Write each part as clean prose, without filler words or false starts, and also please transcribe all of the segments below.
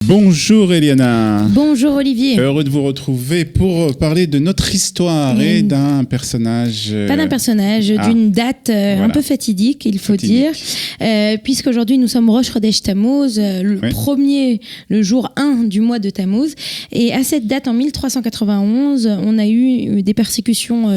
Bonjour Eliana. Bonjour Olivier. Heureux de vous retrouver pour parler de notre histoire et d'un personnage... Pas d'un personnage, d'une date un peu fatidique, il faut dire. Puisqu'aujourd'hui nous sommes Rosh Chodesh Tammuz, le jour 1 du mois de Tammuz. Et à cette date, en 1391, on a eu des persécutions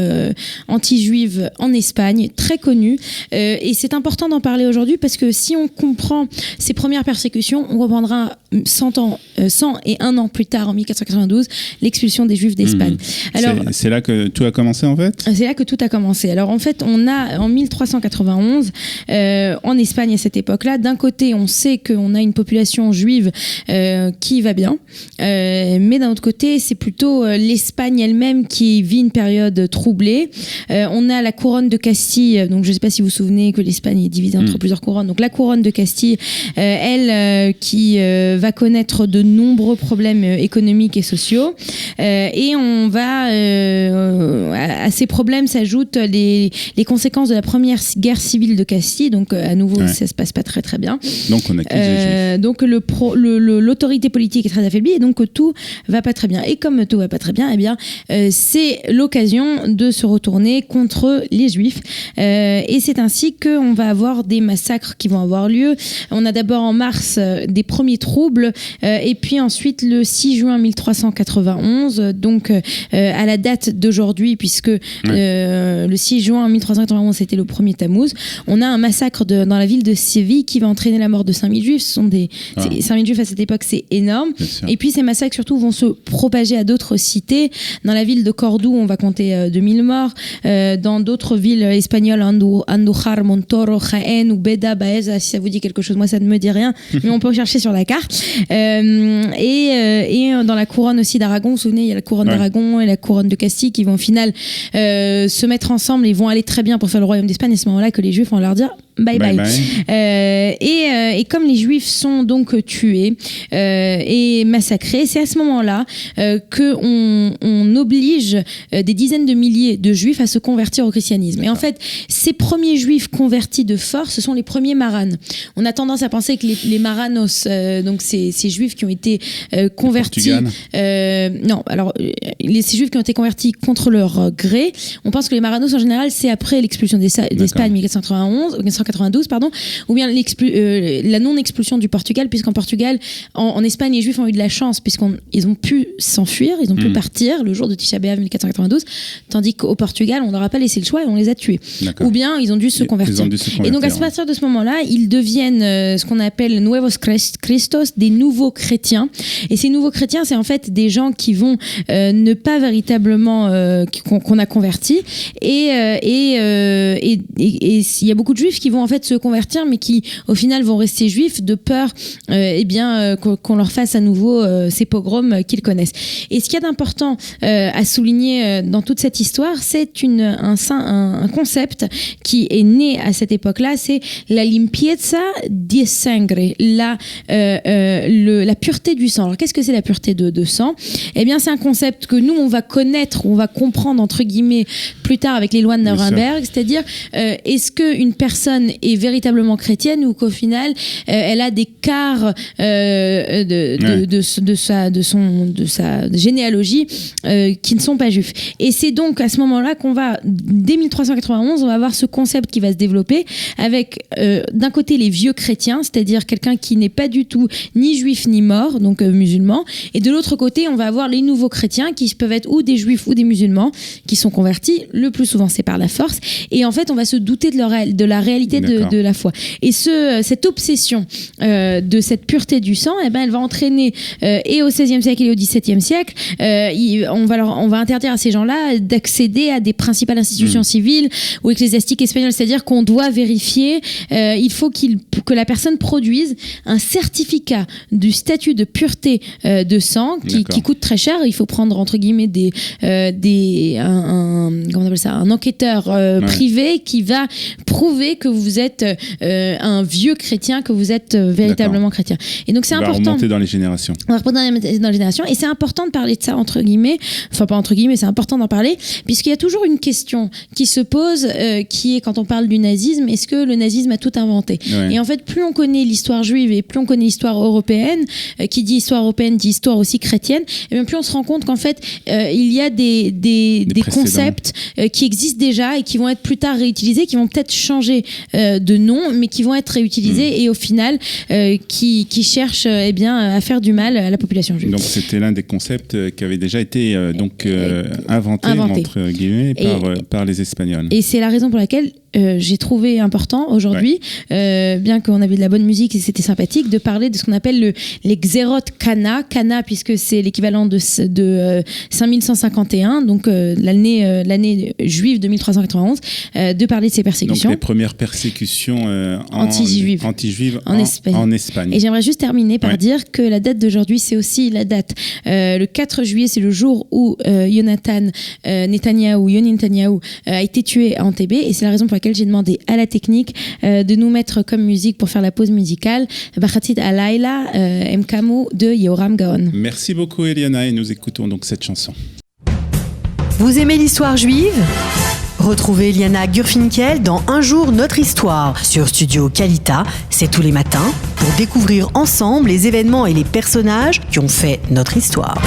anti-juives en Espagne, très connues. Et c'est important d'en parler aujourd'hui parce que si on comprend ces premières persécutions, on comprendra 101 ans plus tard, en 1492, l'expulsion des Juifs d'Espagne. Alors, c'est là que tout a commencé en fait ? C'est là que tout a commencé. Alors en fait, on a en 1391, en Espagne à cette époque-là, d'un côté, on sait qu'on a une population juive qui va bien, mais d'un autre côté, c'est plutôt l'Espagne elle-même qui vit une période troublée. On a la couronne de Castille, donc je ne sais pas si vous vous souvenez que l'Espagne est divisée entre plusieurs couronnes. Donc la couronne de Castille, qui va connaître de nombreux problèmes économiques et sociaux. Et on va à ces problèmes s'ajoutent les conséquences de la première guerre civile de Castille. Donc à nouveau, ça se passe pas très très bien. Donc on accuse les Juifs. Donc l'autorité politique est très affaiblie et donc tout va pas très bien. Et comme tout va pas très bien, eh bien c'est l'occasion de se retourner contre les Juifs. Et c'est ainsi qu'on va avoir des massacres qui vont avoir lieu. On a d'abord en mars des premiers troubles et puis ensuite le 6 juin 1391, donc à la date d'aujourd'hui, puisque le 6 juin 1391 c'était le premier Tammuz, on a un massacre dans la ville de Séville qui va entraîner la mort de 5000 Juifs. 5000 Juifs à cette époque, c'est énorme. Et puis ces massacres surtout vont se propager à d'autres cités. Dans la ville de Cordoue, on va compter 2000 morts. Dans d'autres villes espagnoles, Andújar, Montoro, Jaén ou Beda, Baeza, si ça vous dit quelque chose, moi ça ne me dit rien, mais on peut chercher sur la carte. Et dans la couronne aussi d'Aragon, vous vous souvenez, il y a la couronne d'Aragon et la couronne de Castille qui vont au final se mettre ensemble et vont aller très bien pour faire le royaume d'Espagne. À ce moment-là, que les Juifs vont leur dire bye bye. Et comme les Juifs sont donc tués et massacrés, c'est à ce moment-là qu'on oblige des dizaines de milliers de Juifs à se convertir au christianisme. Et en fait, ces premiers Juifs convertis de force, ce sont les premiers Maranes. On a tendance à penser que les Maranos, donc ces Juifs qui ont été convertis, ces Juifs qui ont été convertis contre leur gré, on pense que les Maranos en général, c'est après l'expulsion d'Espagne 1492, ou bien la non-expulsion du Portugal, puisqu'en Portugal, en Espagne, les Juifs ont eu de la chance, puisqu'ils ont pu s'enfuir, ils ont pu partir le jour de Tisha B'Av 1492, tandis qu'au Portugal, on leur a pas laissé le choix et on les a tués. Ou bien ils ont dû se convertir. Et donc à partir de ce moment-là, ils deviennent ce qu'on appelle Nuevos Cristos, des nouveaux chrétiens. Et ces nouveaux chrétiens, c'est en fait des gens qui vont ne pas véritablement qu'on a convertis. Et il y a beaucoup de Juifs qui vont en fait se convertir, mais qui au final vont rester juifs de peur qu'on leur fasse à nouveau ces pogroms qu'ils connaissent. Et ce qu'il y a d'important à souligner dans toute cette histoire, c'est un concept qui est né à cette époque-là, c'est la limpieza di sangre, la pureté du sang. Alors qu'est-ce que c'est la pureté de sang ? Eh bien c'est un concept que nous on va connaître, on va comprendre entre guillemets plus tard avec les lois de Nuremberg, c'est-à-dire est-ce qu'une personne est véritablement chrétienne ou qu'au final elle a des quarts de sa généalogie qui ne sont pas juifs. Et c'est donc à ce moment-là qu'on va, dès 1391, on va avoir ce concept qui va se développer avec d'un côté les vieux chrétiens, c'est-à-dire quelqu'un qui n'est pas du tout ni juif ni mort, donc musulman, et de l'autre côté on va avoir les nouveaux chrétiens qui peuvent être ou des juifs ou des musulmans qui sont convertis, le plus souvent c'est par la force, et en fait on va se douter de la réalité de la foi. Et cette obsession de cette pureté du sang, eh ben, elle va entraîner et au XVIe siècle et au XVIIe siècle, on va interdire à ces gens-là d'accéder à des principales institutions civiles ou ecclésiastiques espagnoles, c'est-à-dire qu'on doit vérifier, il faut que la personne produise un certificat du statut de pureté de sang qui coûte très cher. Il faut prendre entre guillemets appelle ça, un enquêteur privé qui va prouver que vous êtes un vieux chrétien, que vous êtes véritablement chrétien. Et donc c'est important. On va remonter dans les générations. On va remonter dans les générations, et c'est important de parler de ça entre guillemets, enfin pas entre guillemets, c'est important d'en parler, puisqu'il y a toujours une question qui se pose, qui est quand on parle du nazisme, est-ce que le nazisme a tout inventé ? Et en fait, plus on connaît l'histoire juive et plus on connaît l'histoire européenne, qui dit histoire européenne dit histoire aussi chrétienne, et bien plus on se rend compte qu'en fait il y a des concepts qui existent déjà et qui vont être plus tard réutilisés, qui vont peut-être changer de nom, mais qui vont être réutilisés et au final qui cherchent à faire du mal à la population juive. Donc c'était l'un des concepts qui avait déjà été inventé entre guillemets par les Espagnols. Et c'est la raison pour laquelle j'ai trouvé important aujourd'hui, bien qu'on avait de la bonne musique et c'était sympathique, de parler de ce qu'on appelle les Xerot Cana, puisque c'est l'équivalent de 5151, donc l'année juive de 1391, de parler de ces persécutions. Donc les premières persécutions anti-juives en Espagne. Et j'aimerais juste terminer par dire que la date d'aujourd'hui, c'est aussi la date, le 4 juillet, c'est le jour où Netanyahou a été tué à Entebbe, et c'est la raison pour laquelle j'ai demandé à la technique de nous mettre comme musique pour faire la pause musicale Bachatzit Alayla Mkamu de Yoram Gaon. Merci beaucoup Eliana, et nous écoutons donc cette chanson. Vous aimez l'histoire juive ? Retrouvez Eliana Gurfinkel dans Un jour notre histoire sur Studio Kalita, c'est tous les matins, pour découvrir ensemble les événements et les personnages qui ont fait notre histoire.